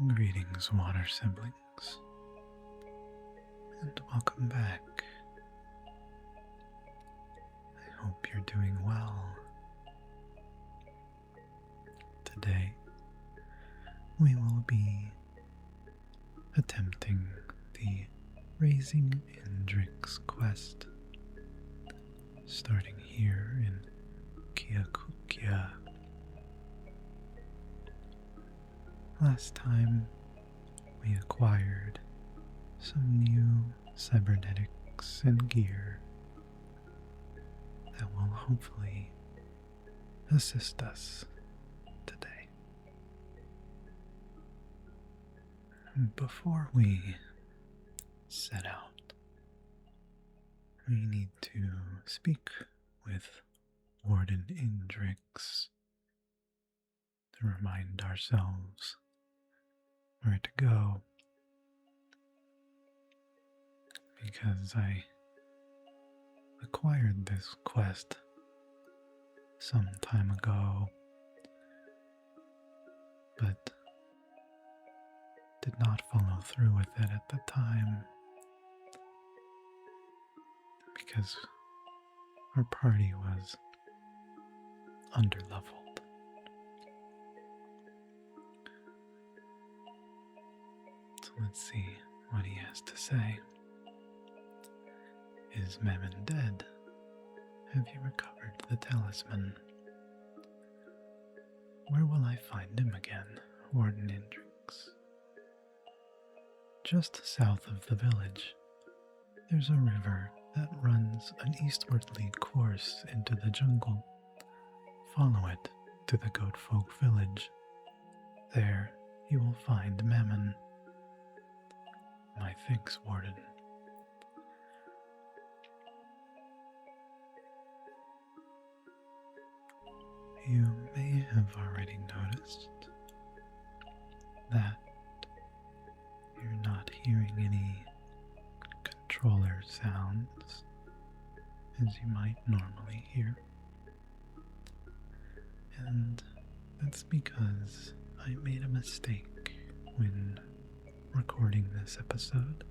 Greetings, water siblings, and welcome back. I hope you're doing well. Today, we will be attempting the Raising Indrix quest, starting here in Qud. Last time, we acquired some new cybernetics and gear that will hopefully assist us today. Before we set out, we need to speak with Warden Indrix to remind ourselves where to go, because I acquired this quest some time ago, but did not follow through with it at the time because our party was underleveled. So let's see what he has to say. Is Mammon dead? Have you recovered the talisman? Where will I find him again, Warden Indrix? Just south of the village, there's a river that runs an eastwardly course into the jungle. Follow it to the goat folk village. There you will find Mammon. My thanks, Warden. You may have already noticed that you're not hearing any controller sounds as you might normally hear. And that's because I made a mistake when recording this episode,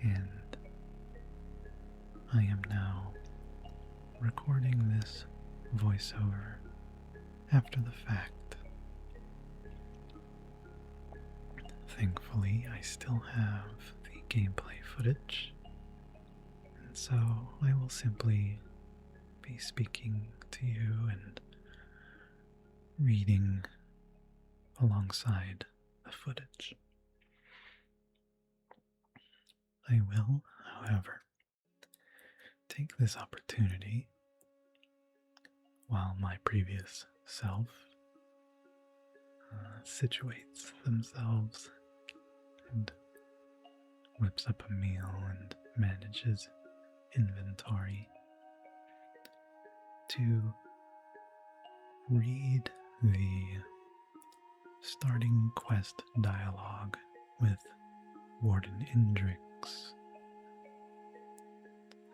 and I am now recording this voiceover after the fact. Thankfully, I still have the gameplay footage, and so I will simply be speaking to you and reading alongside the footage. I will, however, take this opportunity while my previous self situates themselves and whips up a meal and manages inventory to read the starting quest dialogue with Warden Indrix.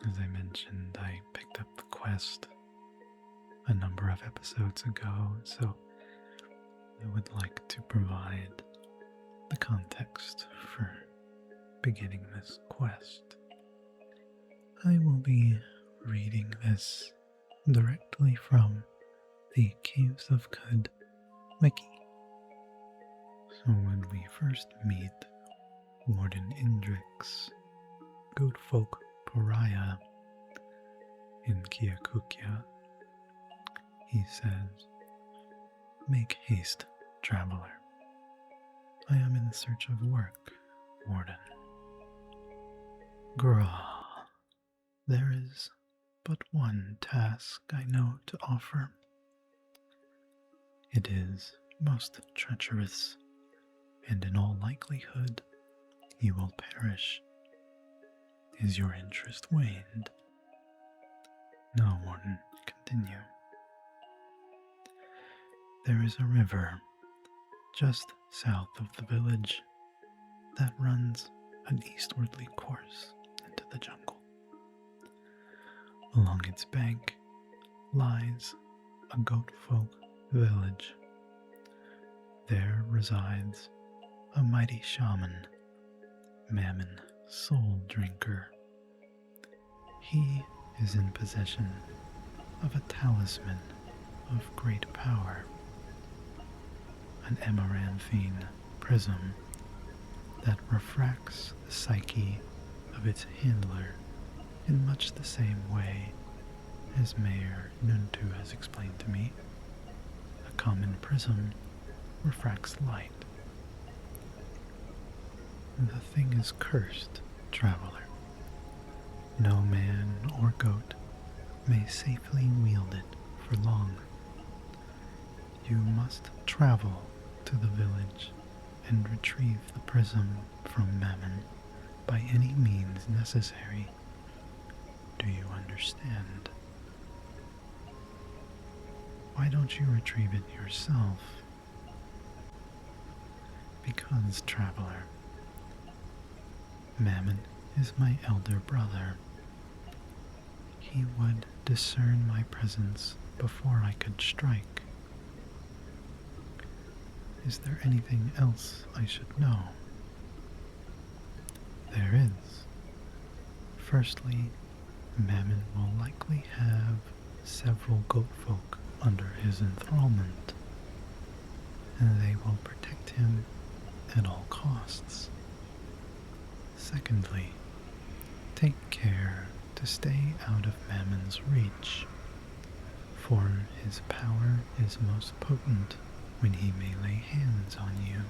As I mentioned, I picked up the quest a number of episodes ago, so I would like to provide the context for beginning this quest. I will be reading this directly from the Caves of Qud wiki. So when we first meet Warden Indrix, goat folk pariah in Qud, he says, "Make haste, traveler. I am in search of work, Warden." Grah, there is but one task I know to offer. It is most treacherous, and in all likelihood you will perish. Is your interest waned? No, Warden, continue. There is a river just south of the village that runs an eastwardly course into the jungle. Along its bank lies a goat folk village. There resides a mighty shaman, Mammon Soul Drinker. He is in possession of a talisman of great power, an amaranthine prism that refracts the psyche of its handler in much the same way as Mayor Nuntu has explained to me. A common prism refracts light. The thing is cursed, traveler. No man or goat may safely wield it for long. You must travel to the village and retrieve the prism from Mammon by any means necessary. Do you understand? Why don't you retrieve it yourself? Because, traveler, Mammon is my elder brother. He would discern my presence before I could strike. Is there anything else I should know? There is. Firstly, Mammon will likely have several goat folk under his enthrallment, and they will protect him at all costs. Secondly, take care to stay out of Mammon's reach, for his power is most potent when he may lay hands on you.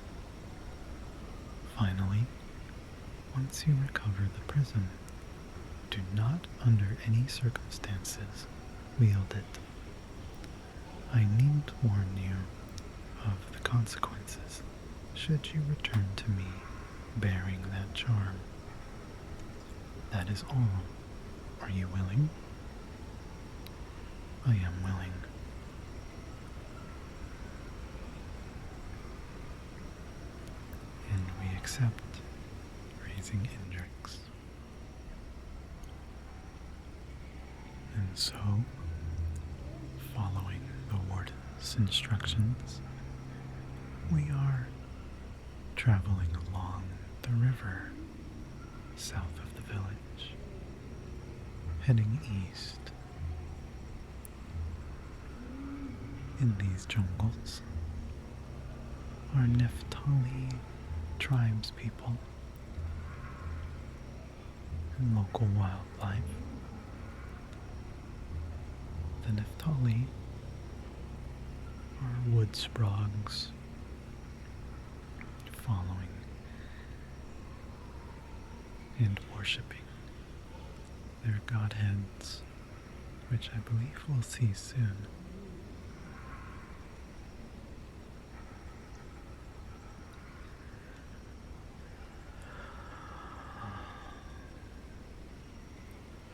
Finally, once you recover the prism, do not under any circumstances wield it. I need warn you of the consequences should you return to me bearing that charm. That is all. Are you willing? I am willing. And we accept raising Indrix. And so, following the warden's instructions, we are traveling along the river south of the village, heading east. In these jungles are Neftali tribespeople and local wildlife. The Neftali are wood sprogs following and worshipping their godheads, which I believe we'll see soon.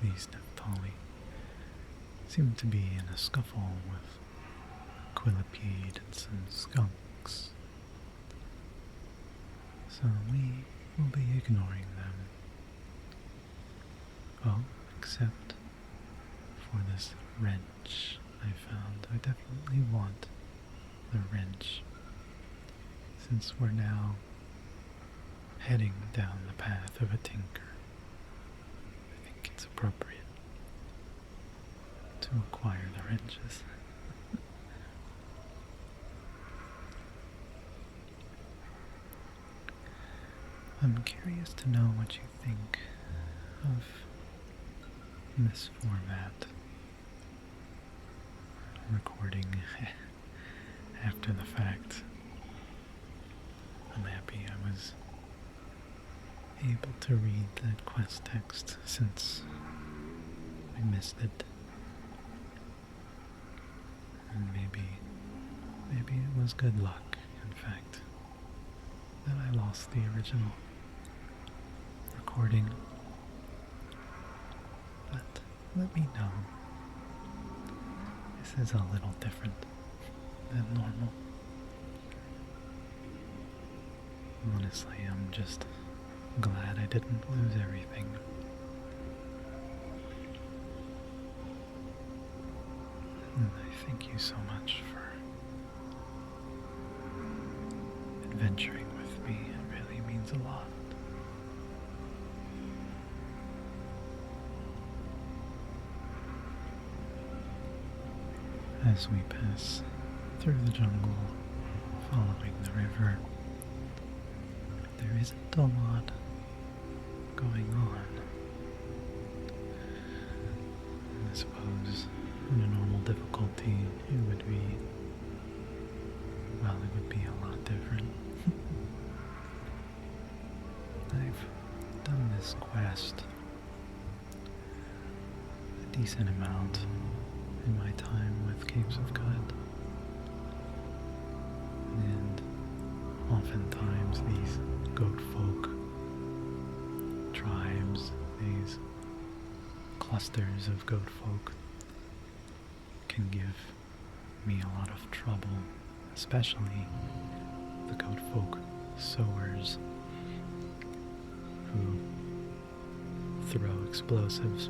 These Neftali seem to be in a scuffle with Quillipede and some skunks, so we will be ignoring them. Oh, except for this wrench I found. I definitely want the wrench, since we're now heading down the path of a tinker. I think it's appropriate to acquire the wrenches. I'm curious to know what you think of this format. Recording after the fact. I'm happy I was able to read that quest text since I missed it. And maybe it was good luck, in fact, that I lost the original recording. But let me know. This is a little different than normal. Honestly, I'm just glad I didn't lose everything. And I thank you so much for adventuring with me. It really means a lot. As we pass through the jungle, following the river, there isn't a lot going on. I suppose in a normal difficulty it would be, well, it would be a lot different. I've done this quest a decent amount in my time with Caves of Qud, and oftentimes these goat folk tribes, these clusters of goat folk, can give me a lot of trouble, especially the goat folk sowers who throw explosives,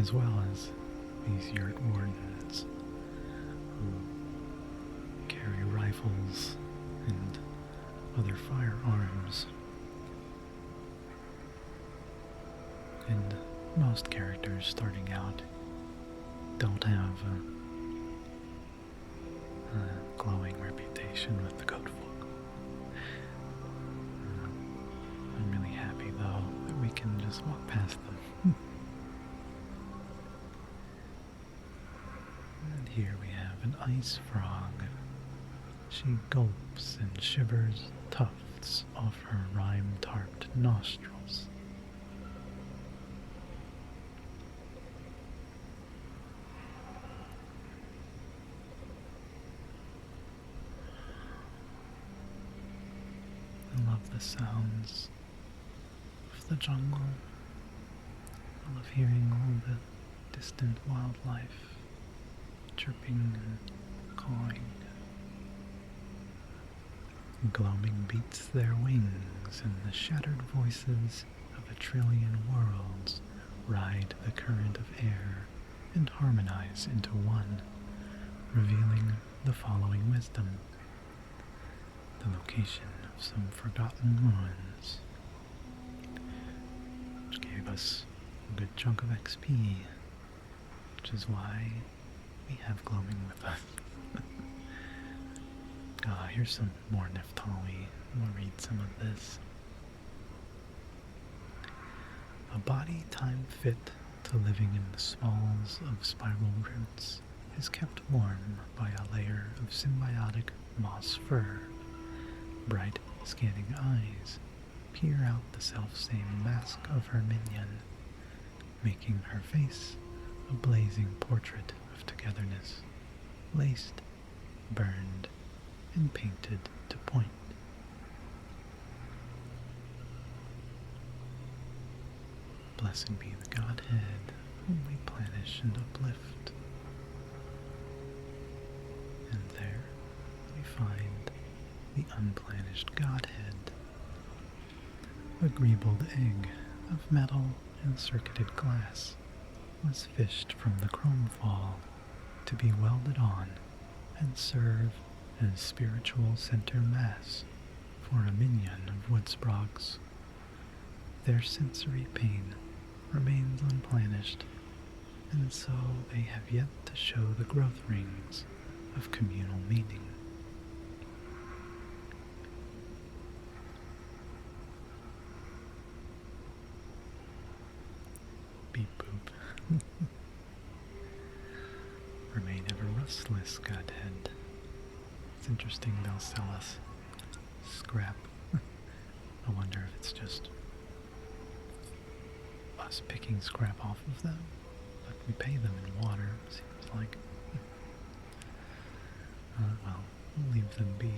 as well as these yurt wardens who carry rifles and other firearms. And most characters starting out don't have a glowing reputation with the goat folk. I'm really happy though that we can just walk past them. And here we have an ice frog. She gulps and shivers tufts off her rime-tarped nostrils. I love the sounds of the jungle. I love hearing all the distant wildlife chirping and cawing. Gloaming beats their wings, and the shattered voices of a trillion worlds ride the current of air and harmonize into one, revealing the following wisdom: the location of some forgotten ruins, which gave us a good chunk of XP, which is why we have gloaming with us. Here's some more Neftali. We'll read some of this. A body time fit to living in the smalls of spiral roots is kept warm by a layer of symbiotic moss fur. Bright, scanning eyes peer out the self-same mask of her minion, making her face a blazing portrait of togetherness, laced, burned, and painted to point. Blessed be the Godhead, whom we plenish and uplift. And there we find the unplanished Godhead, a greebled egg of metal and circuited glass was fished from the chrome fall to be welded on and serve as spiritual center mass for a minion of Woodsprogs. Their sensory pain remains unplanished, and so they have yet to show the growth rings of communal meaning. Beep boop. Remain ever rustless, Godhead. It's interesting they'll sell us scrap. I wonder if it's just us picking scrap off of them, but we pay them in water, seems like. Well, we'll leave them be.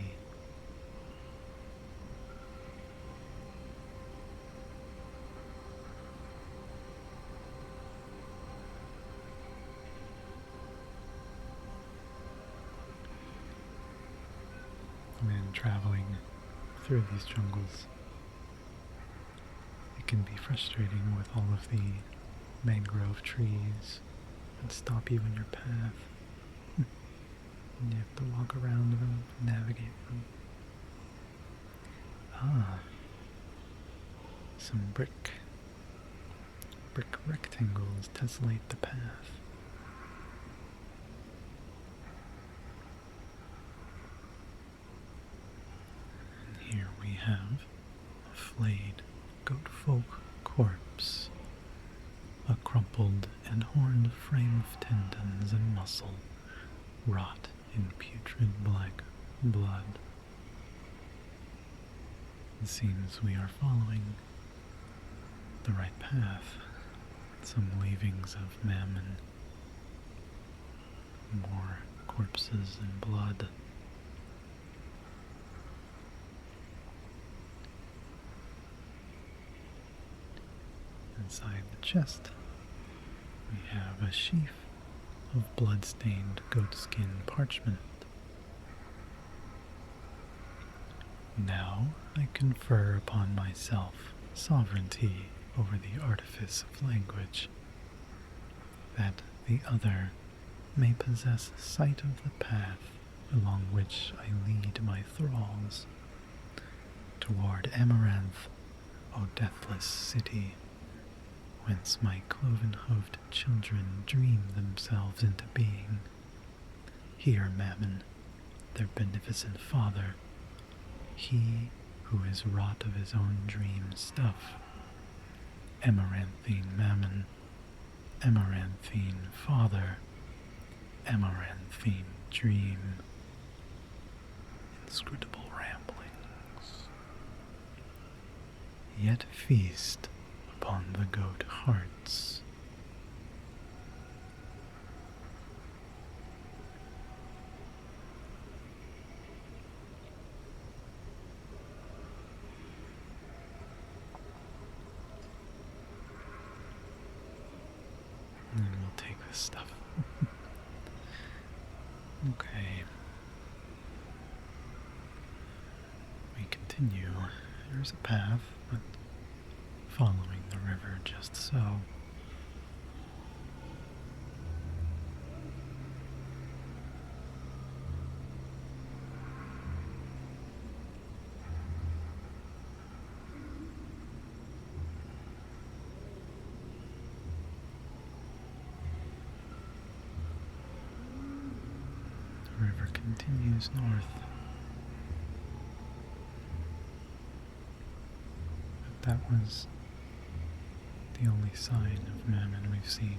And traveling through these jungles, it can be frustrating with all of the mangrove trees that stop you in your path. And you have to walk around them, navigate them. Ah, some brick rectangles tessellate the path. And here we have a flayed goat folk corpse, a crumpled and horned frame of tendons and muscle, rot in putrid black blood. It seems we are following the right path. Some leavings of mammon, more corpses and blood. Inside the chest, we have a sheaf of blood-stained goatskin parchment. Now I confer upon myself sovereignty over the artifice of language, that the other may possess sight of the path along which I lead my thralls, toward Amaranth, O deathless city, whence my cloven-hoofed children dream themselves into being. Here Mammon, their beneficent father, he who is wrought of his own dream stuff, amaranthine Mammon, amaranthine father, amaranthine dream. Inscrutable ramblings. Yet feast upon the goat hearts. And then we'll take this stuff. Okay. We continue. There's a path, but following the river just so. The river continues north. But that was the only sign of Mammon we've seen,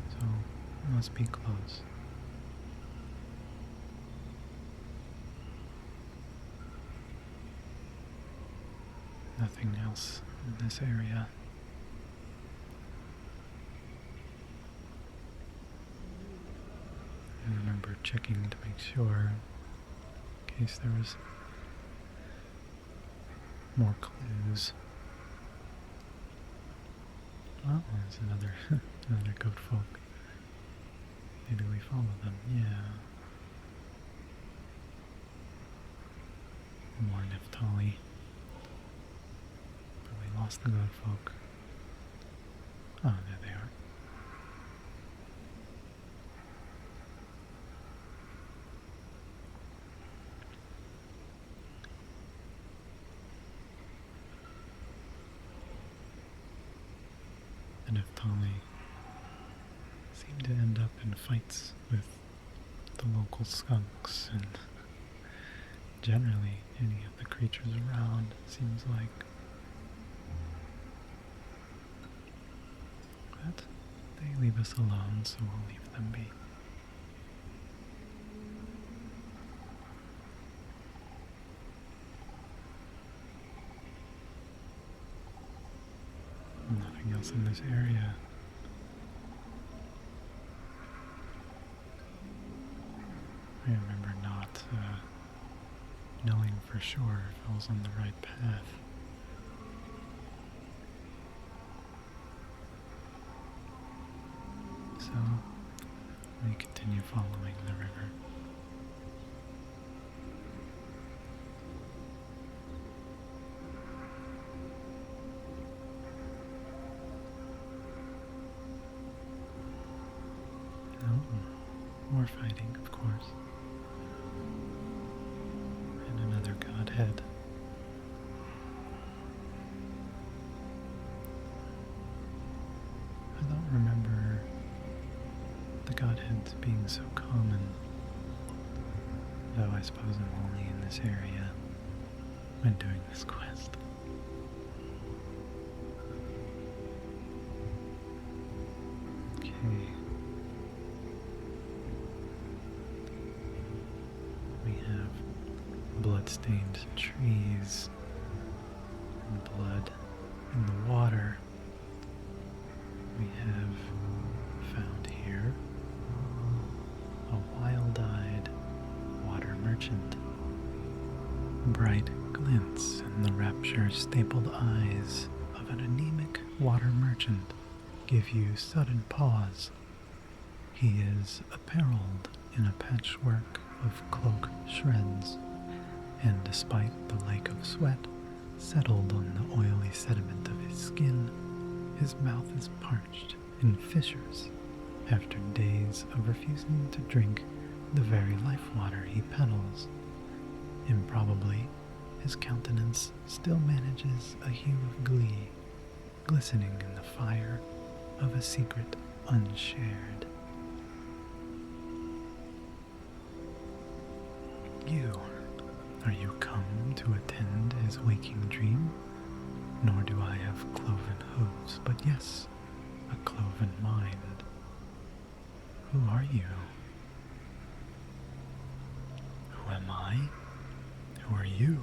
so it must be close. Nothing else in this area. I remember checking to make sure, in case there was more clues. Oh, there's another goat folk. Maybe we follow them, yeah. More Naphtali. But we lost the goat folk. Oh, there they are. The Naphtali seem to end up in fights with the local skunks and generally any of the creatures around, seems like. But they leave us alone, so we'll leave them be. Nothing else in this area. I remember not knowing for sure if I was on the right path. So we continue following the river. Oh, more fighting, of course. And another godhead isn't being so common. Though I suppose I'm only in this area when doing this quest. Okay. We have blood-stained trees and blood in the water. We have found here a wild-eyed water merchant. Bright glints in the rapture-stapled eyes of an anemic water merchant give you sudden pause. He is apparelled in a patchwork of cloak shreds, and despite the lake of sweat settled on the oily sediment of his skin, his mouth is parched in fissures after days of refusing to drink the very life water he peddles. Improbably, his countenance still manages a hue of glee, glistening in the fire of a secret unshared. Are you come to attend his waking dream? Nor do I have cloven hooves, but yes, a cloven mind. Who are you? Who am I? Who are you?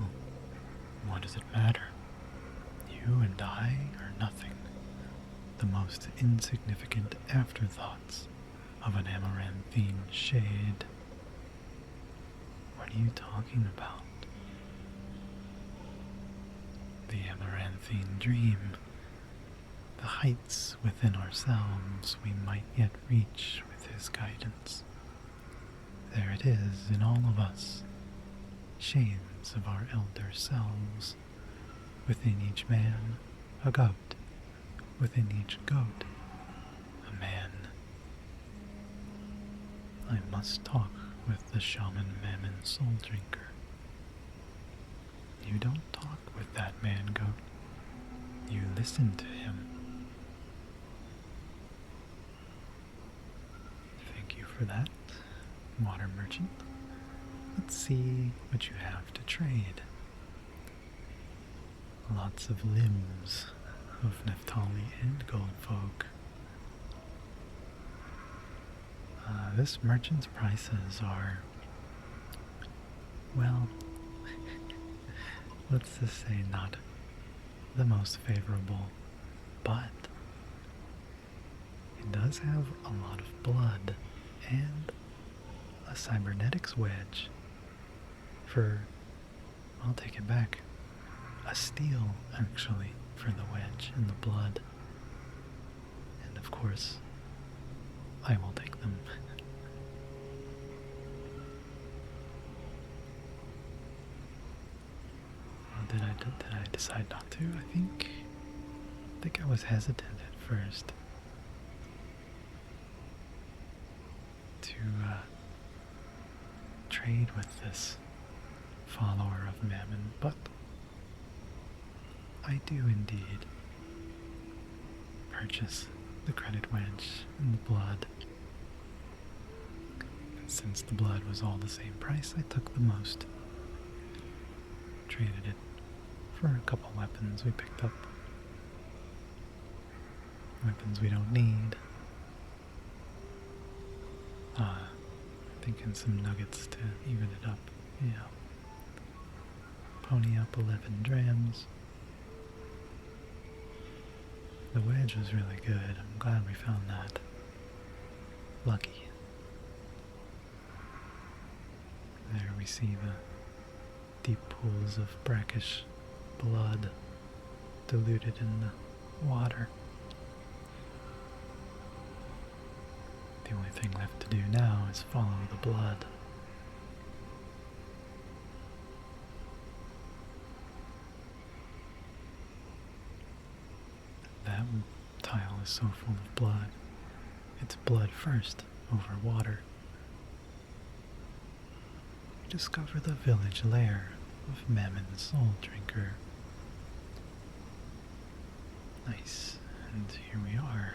What does it matter? You and I are nothing. The most insignificant afterthoughts of an amaranthine shade. What are you talking about? The amaranthine dream. The heights within ourselves we might yet reach with his guidance. There it is in all of us, shades of our elder selves. Within each man, a goat. Within each goat, a man. I must talk with the shaman mammon soul drinker. You don't talk with that man goat. You listen to him. Thank you for that, water merchant. Let's see what you have to trade. Lots of limbs of Neftali and Goldfolk. This merchant's prices are, well, let's just say not the most favorable, but it does have a lot of blood and a cybernetics wedge for, I'll take it back, a steel actually for the wedge and the blood. And of course, I will take them. Did I decide not to? I think I was hesitant at first to trade with this follower of Mammon, but I do indeed purchase the credit wedge and the blood. And since the blood was all the same price, I took the most. Traded it for a couple weapons we picked up. Weapons we don't need. Thinking some nuggets to even it up. Yeah. Pony up 11 drams. The wedge was really good. I'm glad we found that. Lucky. There we see the deep pools of brackish blood diluted in the water. The only thing left to do now is follow the blood. That tile is so full of blood. It's blood first, over water. We discover the village lair of Mammon's Soul Drinker. Nice, and here we are.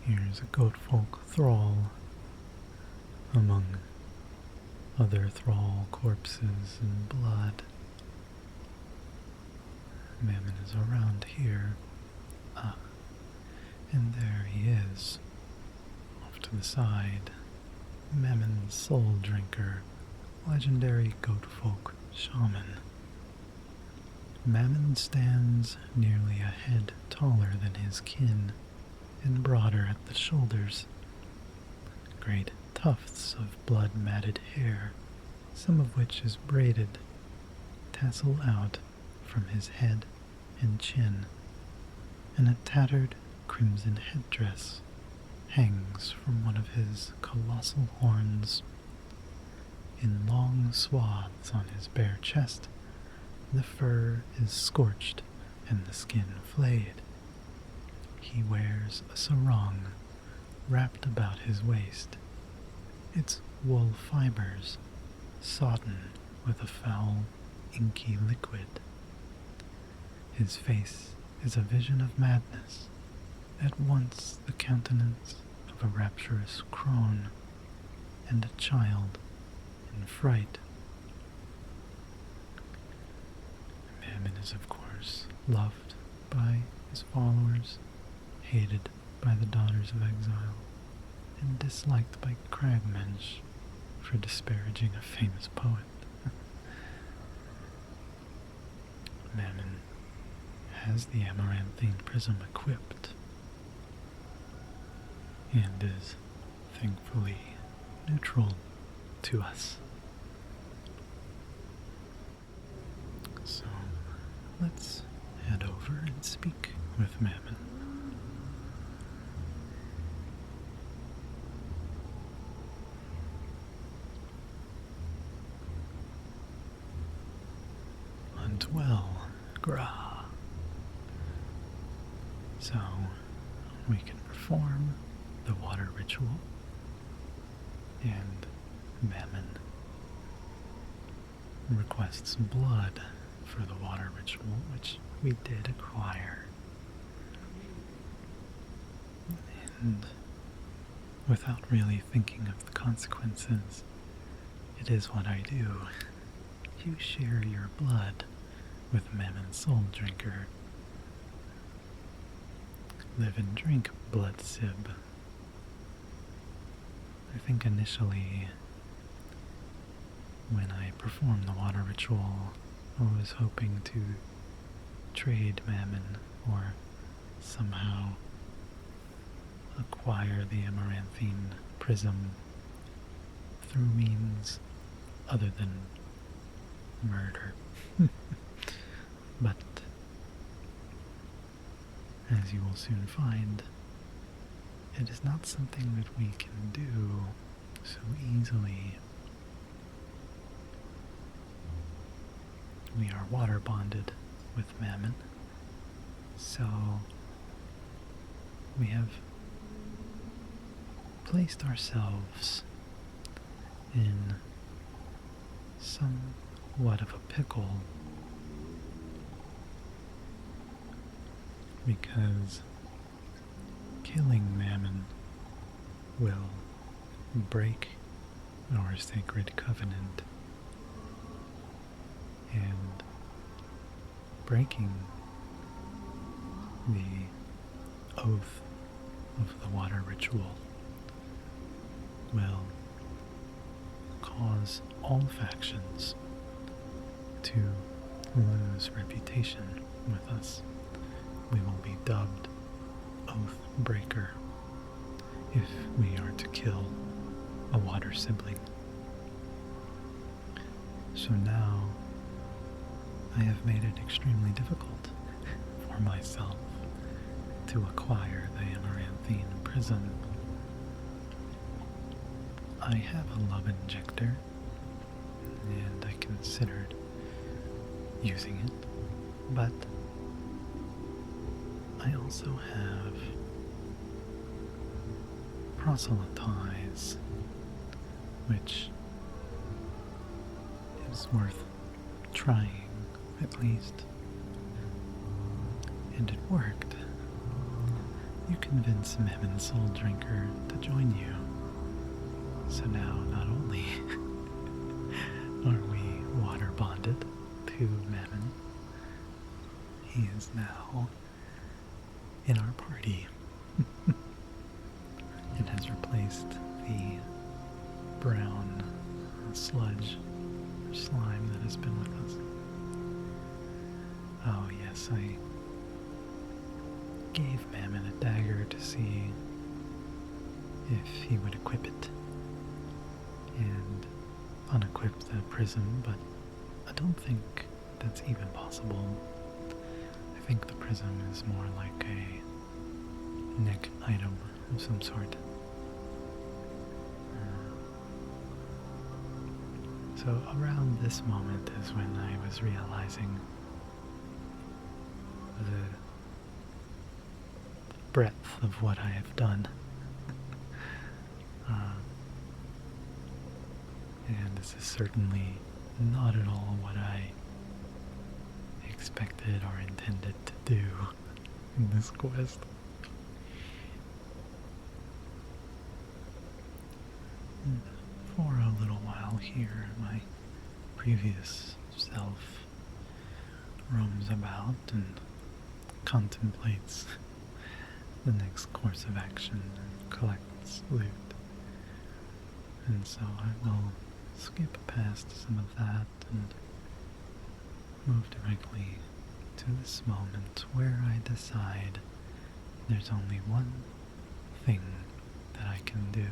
Here's a goatfolk thrall among other thrall corpses and blood. Mammon is around here. Ah, and there he is, off to the side. Mammon's soul drinker, legendary goatfolk shaman. Mammon stands nearly a head taller than his kin and broader at the shoulders. Great tufts of blood-matted hair, some of which is braided, tassel out from his head and chin, and a tattered crimson headdress hangs from one of his colossal horns. In long swaths on his bare chest, the fur is scorched and the skin flayed. He wears a sarong wrapped about his waist, its wool fibers sodden with a foul, inky liquid. His face is a vision of madness, at once the countenance of a rapturous crone and a child in fright. Mammon is, of course, loved by his followers, hated by the daughters of exile, and disliked by Cragmensch for disparaging a famous poet. Mammon has the amaranthine prism equipped, and is thankfully neutral to us. So let's head over and speak with Mammon. Hunt well, Gra. So we can perform the water ritual, and Mammon requests blood for the water ritual, which we did acquire. And without really thinking of the consequences, it is what I do. You share your blood with Mammon's soul drinker. Live and drink, blood sib. I think initially, when I performed the water ritual, I was hoping to trade Mammon or somehow acquire the amaranthine prism through means other than murder. But as you will soon find, it is not something that we can do so easily. We are water bonded with Mammon, so we have placed ourselves in somewhat of a pickle, because killing Mammon will break our sacred covenant, and breaking the oath of the water ritual will cause all factions to lose reputation with us. We will be dubbed Oath Breaker if we are to kill a water sibling. So now I have made it extremely difficult for myself to acquire the amaranthine prism. I have a love injector, and I considered using it, but I also have proselytize, which is worth trying, at least. And it worked. you convince Mammon Soul Drinker to join you. So now not only are we water bonded to Mammon, he is now in our party and has replaced the brown sludge or slime that has been with us. Oh yes, I gave Mammon a dagger to see if he would equip it and unequip the prism, but I don't think that's even possible. I think the prism is more like a neck item of some sort. So around this moment is when I was realizing the breadth of what I have done. And this is certainly not at all what I expected or intended to do in this quest. For a little while here, my previous self roams about and contemplates the next course of action and collects loot. And so I will skip past some of that and move directly to this moment where I decide there's only one thing that I can do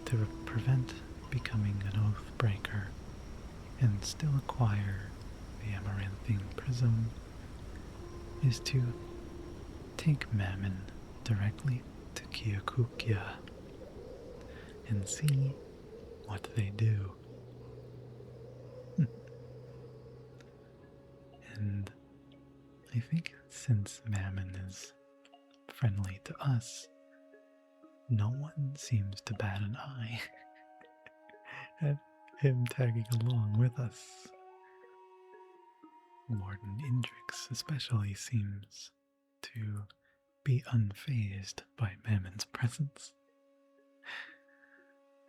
to prevent becoming an oath breaker and still acquire the amaranthine prism is to take Mammon directly to Qud and see what they do. And I think since Mammon is friendly to us, no one seems to bat an eye at him tagging along with us. Warden Indrix especially seems to be unfazed by Mammon's presence,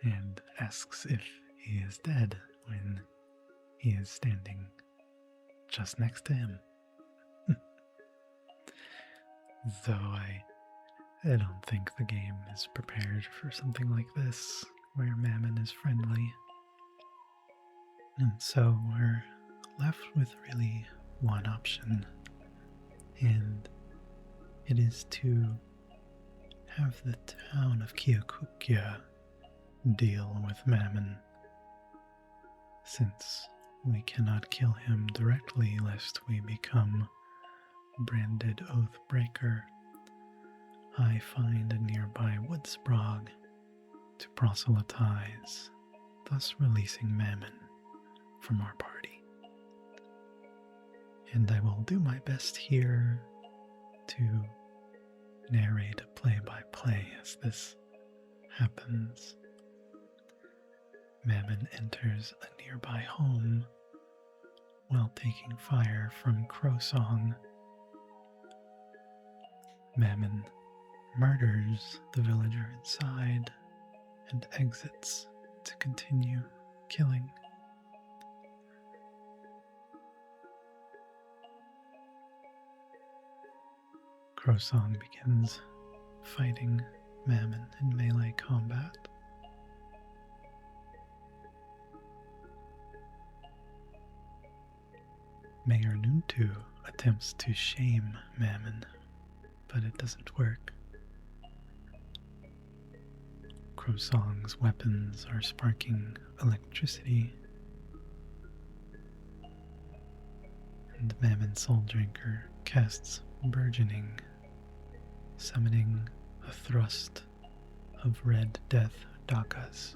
and asks if he is dead when he is standing just next to him. Though I don't think the game is prepared for something like this, where Mammon is friendly. And so we're left with really one option, and it is to have the town of Qud deal with Mammon, since we cannot kill him directly lest we become branded Oathbreaker. I find a nearby wood sprog to proselytize, thus releasing Mammon from our party. And I will do my best here to narrate a play-by-play as this happens. Mammon enters a nearby home while taking fire from Crowsong. Mammon murders the villager inside and exits to continue killing. Crowsong begins fighting Mammon in melee combat. Mayor Nuntu attempts to shame Mammon, but it doesn't work. Crowsong's weapons are sparking electricity, and Mammon Soul Drinker casts Burgeoning, summoning a thrust of red death dakas.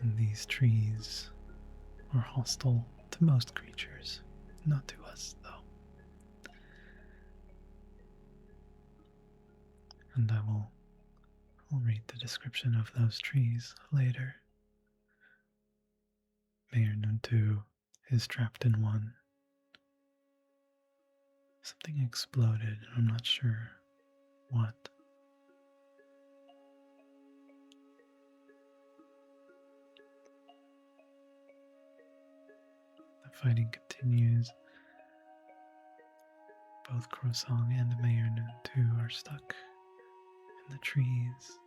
And these trees are hostile to most creatures, not to us though. And I'll read the description of those trees later. Mayor Nuntu is trapped in one. Something exploded, and I'm not sure what. The fighting continues. Both Crosong and Mayor Nuntu are stuck in the trees,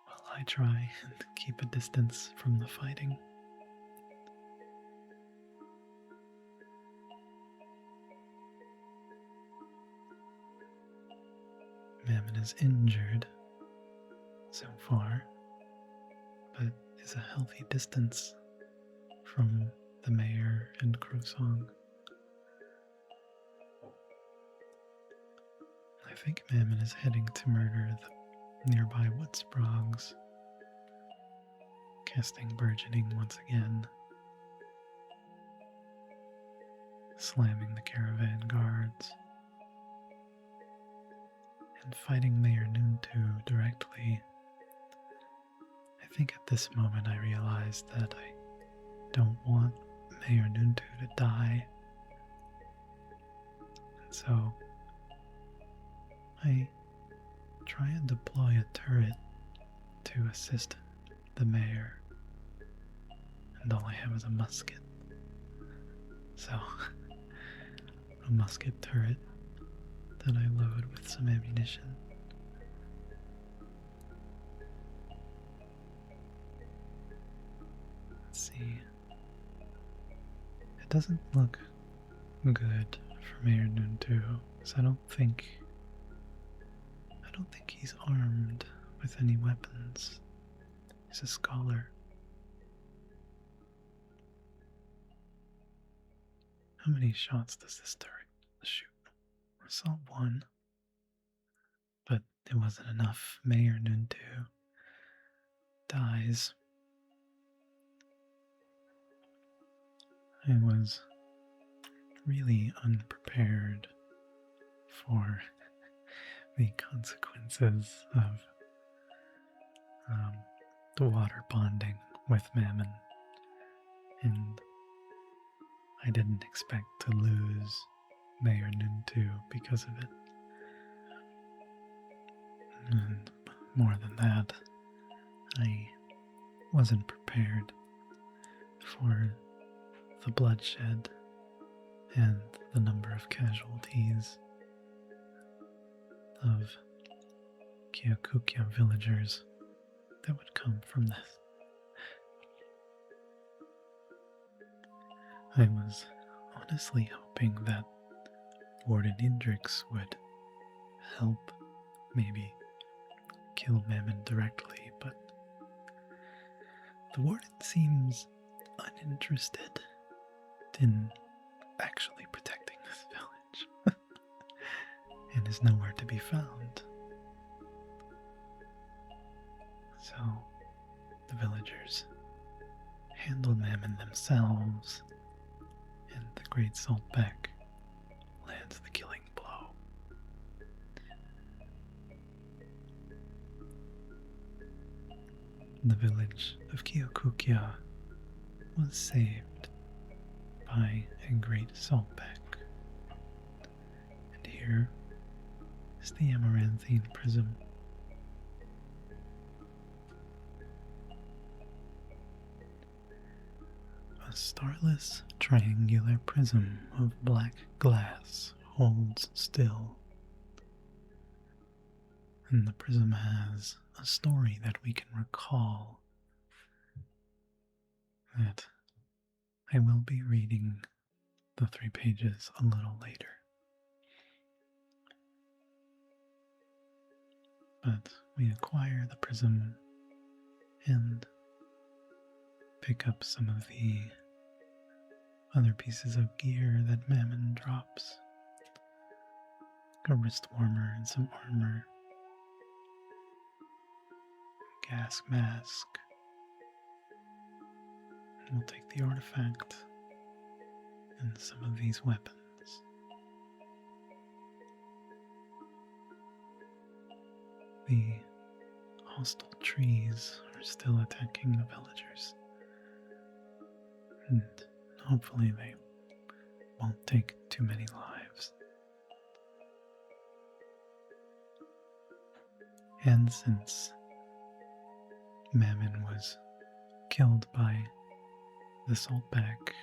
while I try and keep a distance from the fighting. Mammon is injured so far, but is a healthy distance from the mayor and Crosong. I think Mammon is heading to murder the nearby wood sprogs, casting burgeoning once again, slamming the caravan guards, and fighting Mayor Nuntu directly. I think at this moment I realized that I don't want Mayor Nuntu to die, and so I try and deploy a turret to assist the mayor, and all I have is a musket. So, a musket turret that I load with some ammunition. Let's see. It doesn't look good for Mayor Nuntu, so I don't think he's armed with any weapons. He's a scholar. How many shots does this turret shoot? I saw one, but it wasn't enough. Mayor Nuntu dies. I was really unprepared for the consequences of the water bonding with Mammon, and I didn't expect to lose Mayor Nuntu because of it. And more than that, I wasn't prepared for the bloodshed and the number of casualties of Kyakukia villagers that would come from this. I was honestly hoping that Warden Indrix would help, maybe kill Mammon directly, but the warden seems uninterested in actually protecting this village and is nowhere to be found. So the villagers handle Mammon themselves, and the Great Saltback lands the killing blow. The village of Kyokukia was saved by a Great Saltback, and here is the amaranthine prism. A starless triangular prism of black glass holds still, and the prism has a story that we can recall that I will be reading the 3 pages a little later. But we acquire the prism and pick up some of the other pieces of gear that Mammon drops. A wrist warmer and some armor, gas mask. And we'll take the artifact and some of these weapons. The hostile trees are still attacking the villagers, and hopefully they won't take too many lives. And since Mammon was killed by the saltback,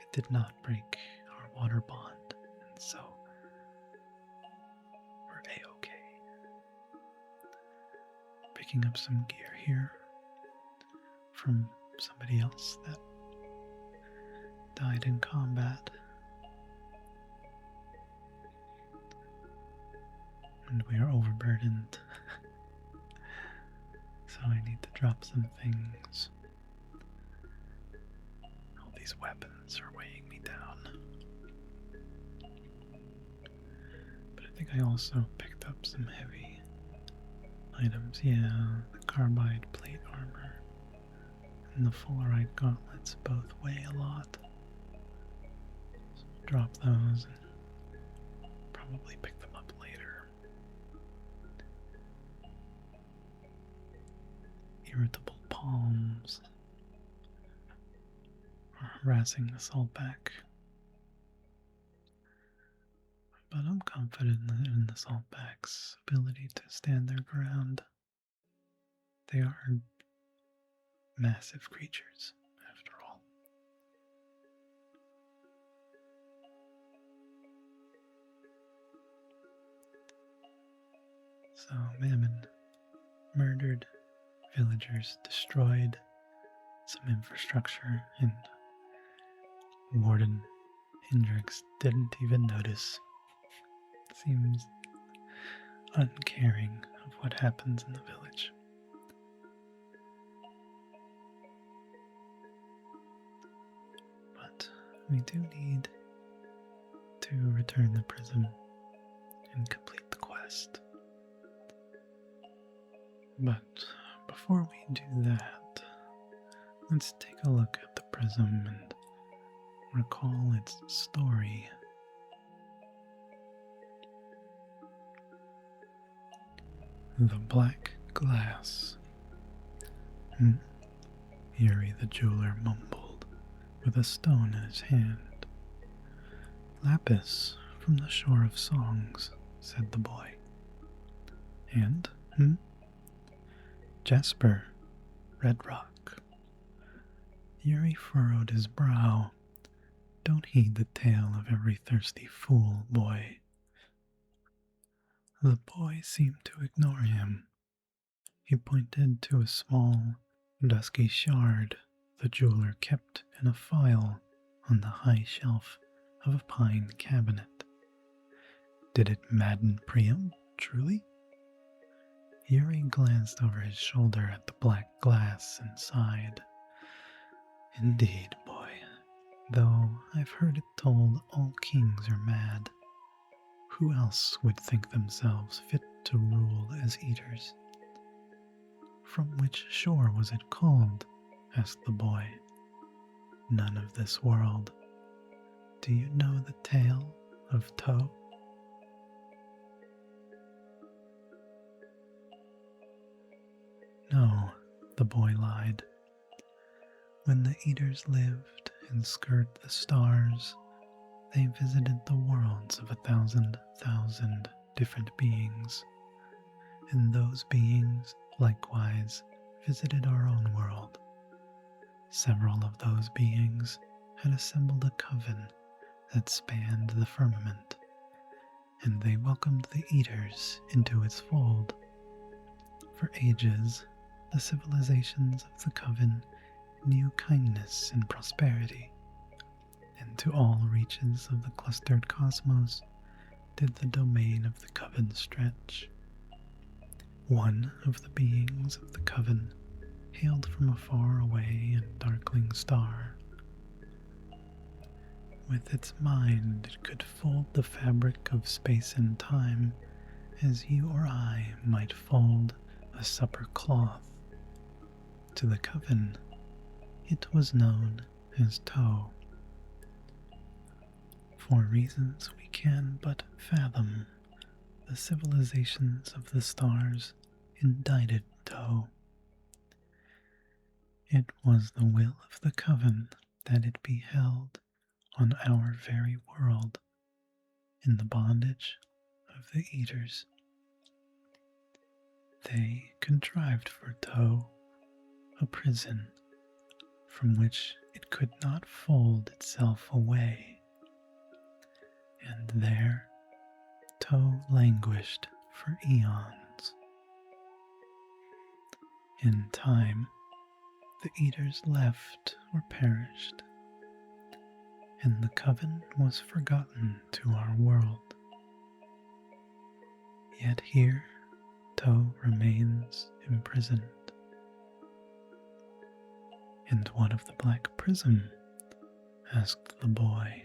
it did not break our water bond, and so we're A-okay. Picking up some gear here from somebody else that died in combat. And we are overburdened. So I need to drop some things. All these weapons are weighing me down. But I think I also picked up some heavy items. Yeah, the carbide plate armor and the fullerite gauntlets both weigh a lot. So drop those and probably pick them up later. Irritable palms are harassing the saltback. But I'm confident in the saltback's ability to stand their ground. They are massive creatures, after all. So, Mammon murdered villagers, destroyed some infrastructure, and Warden Indrix didn't even notice. Seems uncaring of what happens in the village. But we do need to return the prism and complete the quest. But before we do that, let's take a look at the prism and recall its story. The black glass. Yuri the jeweler mumbled, with a stone in his hand. Lapis from the shore of songs, said the boy. And, Jasper, red rock. Yuri furrowed his brow. Don't heed the tale of every thirsty fool, boy. The boy seemed to ignore him. He pointed to a small, dusky shard the jeweler kept in a file on the high shelf of a pine cabinet. Did it madden Priam, truly? Yuri glanced over his shoulder at the black glass and sighed. Indeed, boy, though I've heard it told all kings are mad. Who else would think themselves fit to rule as eaters? From which shore was it called? Asked the boy. None of this world. Do you know the tale of Toe? No, the boy lied. When the eaters lived and skirt the stars, they visited the worlds of 1,000 different beings, and those beings likewise visited our own world. Several of those beings had assembled a coven that spanned the firmament, and they welcomed the eaters into its fold. For ages, the civilizations of the coven knew kindness and prosperity, and to all reaches of the clustered cosmos did the domain of the coven stretch. One of the beings of the coven hailed from a far-away and darkling star. With its mind it could fold the fabric of space and time as you or I might fold a supper cloth. To the coven, it was known as Toe. For reasons we can but fathom, the civilizations of the stars indicted Toe. It was the will of the coven that it be held on our very world in the bondage of the eaters. they contrived for Toe a prison from which it could not fold itself away, and there Toe languished for eons. In time, the eaters left or perished, and the coven was forgotten to our world. Yet here, Toe remains imprisoned. And what of the black prism? Asked the boy.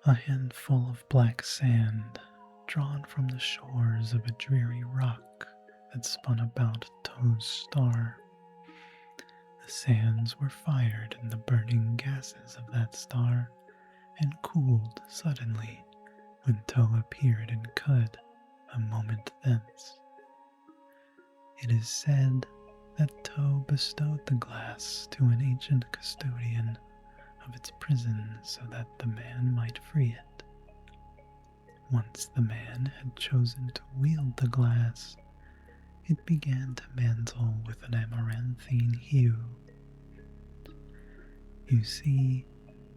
A handful of black sand drawn from the shores of a dreary rock that spun about Toe's star. The sands were fired in the burning gases of that star and cooled suddenly when Toe appeared in Qud a moment thence. It is said that Toe bestowed the glass to an ancient custodian of its prison so that the man might free it. Once the man had chosen to wield the glass, it began to mantle with an amaranthine hue. You see,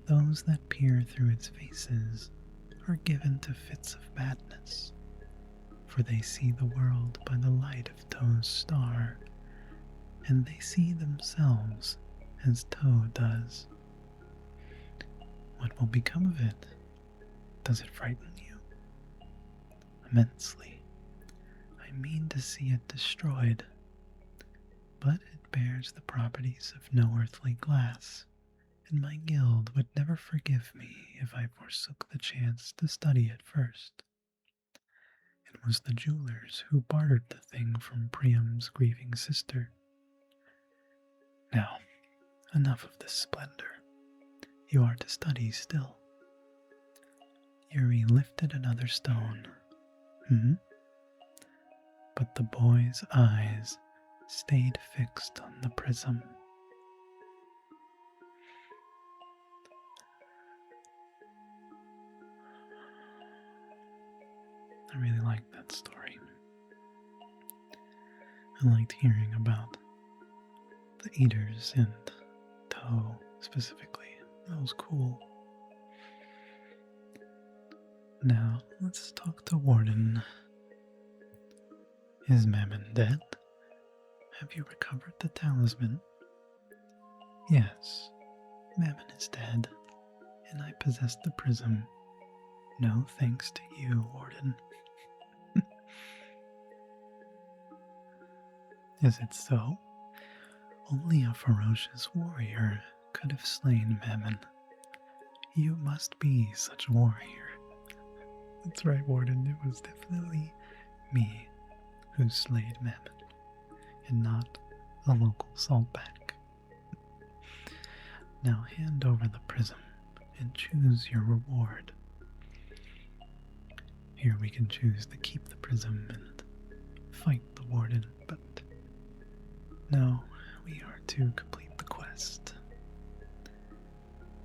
those that peer through its faces are given to fits of madness, for they see the world by the light of Toe's star, and they see themselves as Toe does. What will become of it? Does it frighten you? Immensely. I mean to see it destroyed, but it bears the properties of no earthly glass, and my guild would never forgive me if I forsook the chance to study it first. It was the jewelers who bartered the thing from Priam's grieving sister. Now, enough of this splendor. You are to study still. Yuri lifted another stone. But the boy's eyes stayed fixed on the prism. I really liked that story. I liked hearing about the eaters and Toe specifically. That was cool. Now, let's talk to Warden. Is Mammon dead? Have you recovered the talisman? Yes, Mammon is dead, and I possess the prism. No thanks to you, Warden. Is it so? Only a ferocious warrior could have slain Mammon. You must be such a warrior. That's right, Warden. It was definitely me who slayed Mammon, and not a local saltback. Now hand over the prism and choose your reward. Here we can choose to keep the prism and fight the Warden, but no, we are to complete the quest.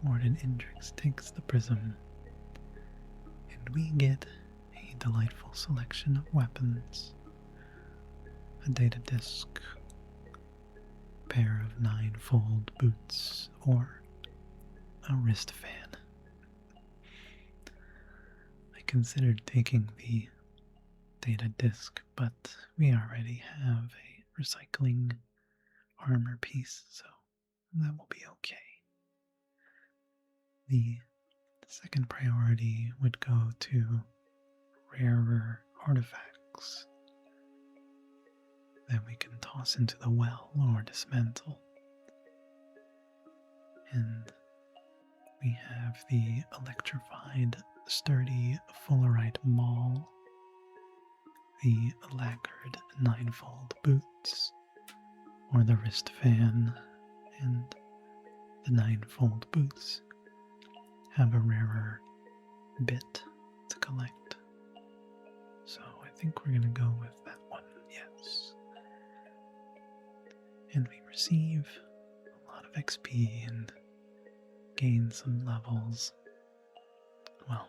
Warden Indrix takes the prism, and we get a delightful selection of weapons, a data disk, a pair of 9-fold boots, or a wrist fan. I considered taking the data disk, but we already have a recycling armor piece, so that will be okay. The second priority would go to rarer artifacts that we can toss into the well or dismantle. And we have the electrified sturdy fullerite maul, the lacquered 9-fold boots, or the wrist fan, and the 9-fold boots have a rarer bit to collect. So I think we're going to go with that one, yes. And we receive a lot of XP and gain some levels. Well,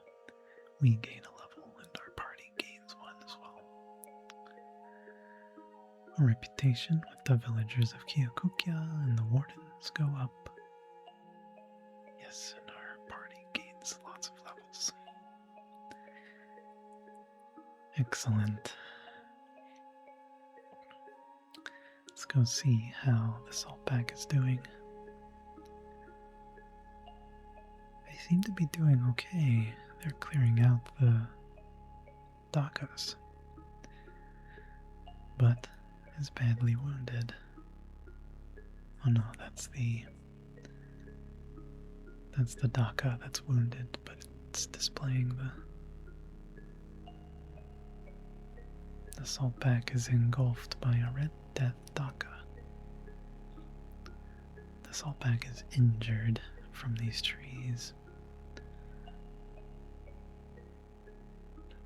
we gain a level and our party gains one as well. Our reputation with the villagers of Kyokukia and the wardens go up. Yes, and our party gains lots of levels. Excellent. Let's go see how the saltback is doing. They seem to be doing okay. They're clearing out the dakas, but is badly wounded. Oh no, that's the daka that's wounded, but it's displaying the saltback is engulfed by a red death daka. The saltback is injured from these trees.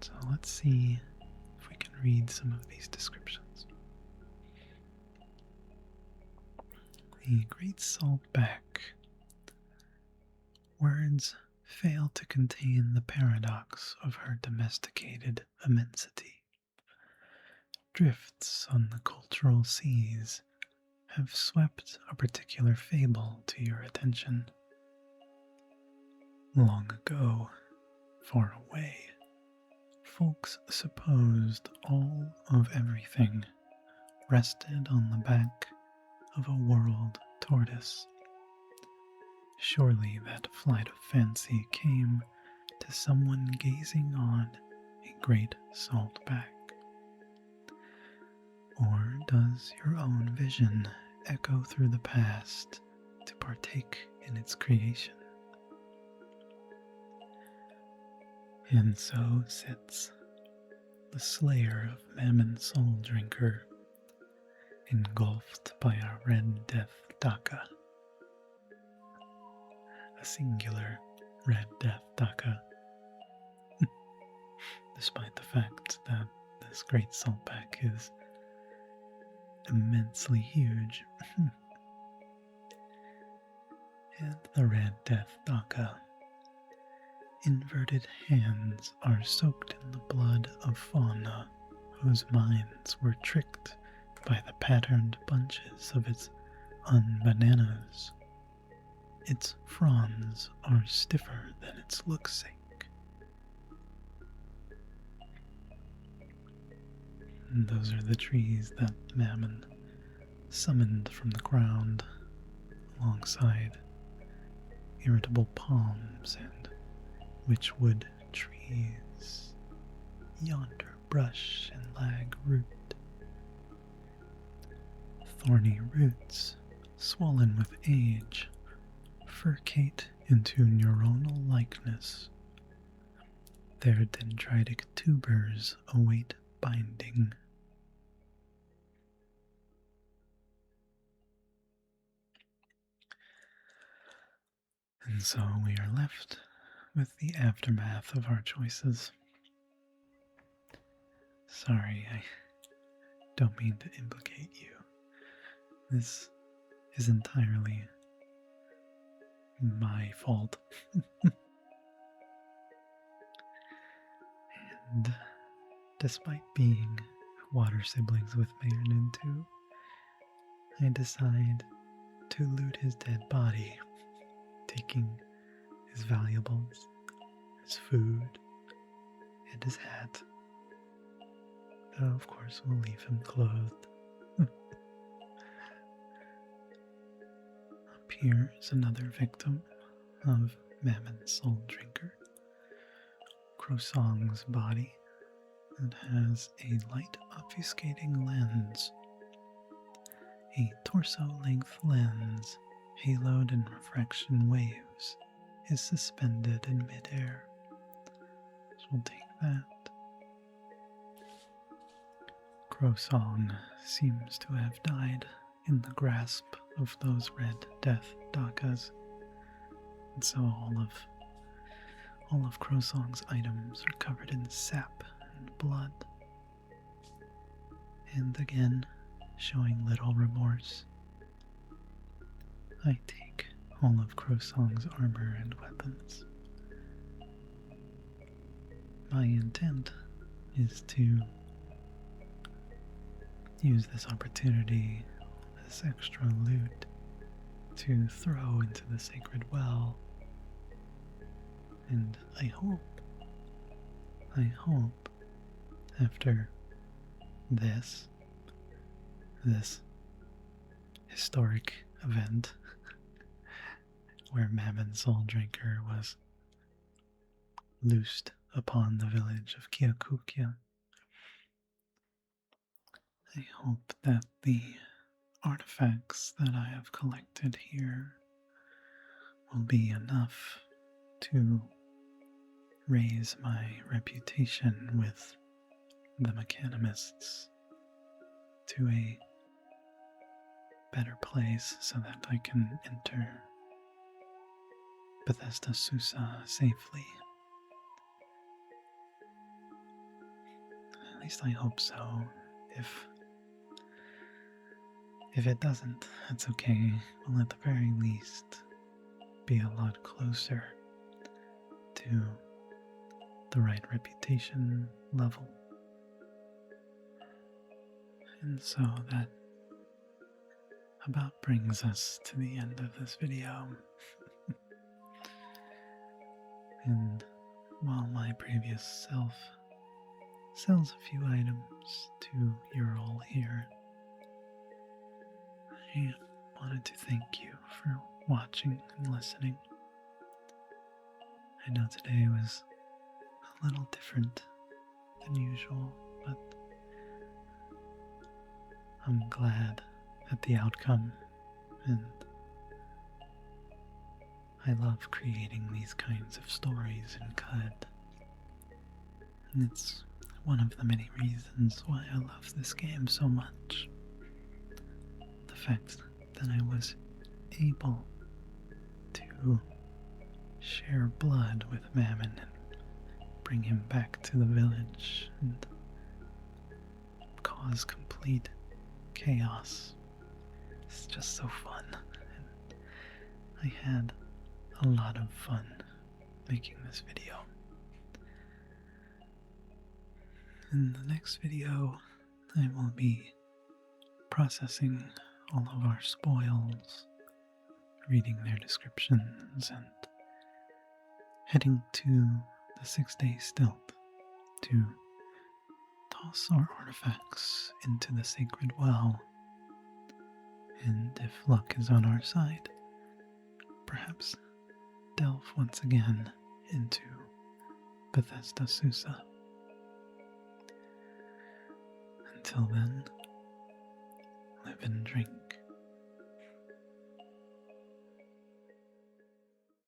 So let's see if we can read some of these descriptions. The great saltback. Words fail to contain the paradox of her domesticated immensity. Drifts on the cultural seas have swept a particular fable to your attention. Long ago, far away, folks supposed all of everything rested on the back of a world tortoise. Surely that flight of fancy came to someone gazing on a great saltback. Or does your own vision echo through the past to partake in its creation? And so sits the slayer of Mammon Soul Drinker, engulfed by a red death daka. A singular red death daka. Despite the fact that this great saltback is immensely huge. And the red death daka. Inverted hands are soaked in the blood of fauna whose minds were tricked by the patterned bunches of its unbananas. Its fronds are stiffer than its look's sake. And those are the trees that Mammon summoned from the ground alongside irritable palms and witchwood trees, yonder brush and lag root, thorny roots swollen with age furcate into neuronal likeness. Their dendritic tubers await binding. And so we are left with the aftermath of our choices. Sorry, I don't mean to implicate you. This is entirely my fault. And despite being water siblings with Mayor Nintu, I decide to loot his dead body, taking his valuables, his food, and his hat. Though, of course, we'll leave him clothed. Up here is another victim of Mammon's Soul Drinker. Crosong's body that has a light obfuscating lens. A torso-length lens, haloed in refraction waves, is suspended in midair. So we'll take that. Crosong seems to have died in the grasp of those red death dakas. And so all of Crosong's items are covered in sap and blood. And again, showing little remorse, I take all of Crosong's armor and weapons. my intent is to use this opportunity, this extra loot, to throw into the sacred well. And I hope, after this historic event where Mammon Soul-Drinker was loosed upon the village of Kyakukia, I hope that the artifacts that I have collected here will be enough to raise my reputation with the mechanimists to a better place so that I can enter Bethesda Susa safely. At least I hope so. If it doesn't, that's okay. We'll at the very least be a lot closer to the right reputation level. And so that about brings us to the end of this video. And while my previous self sells a few items to your all here, I wanted to thank you for watching and listening. I know today was a little different than usual, but I'm glad at the outcome, and I love creating these kinds of stories in Qud. And it's one of the many reasons why I love this game so much. The fact that I was able to share blood with Mammon and bring him back to the village and cause complete chaos. It's just so fun. And I had a lot of fun making this video. In the next video, I will be processing all of our spoils, reading their descriptions, and heading to the 6-day stilt to toss our artifacts into the sacred well. And if luck is on our side, perhaps delve once again into Bethesda Susa. Until then,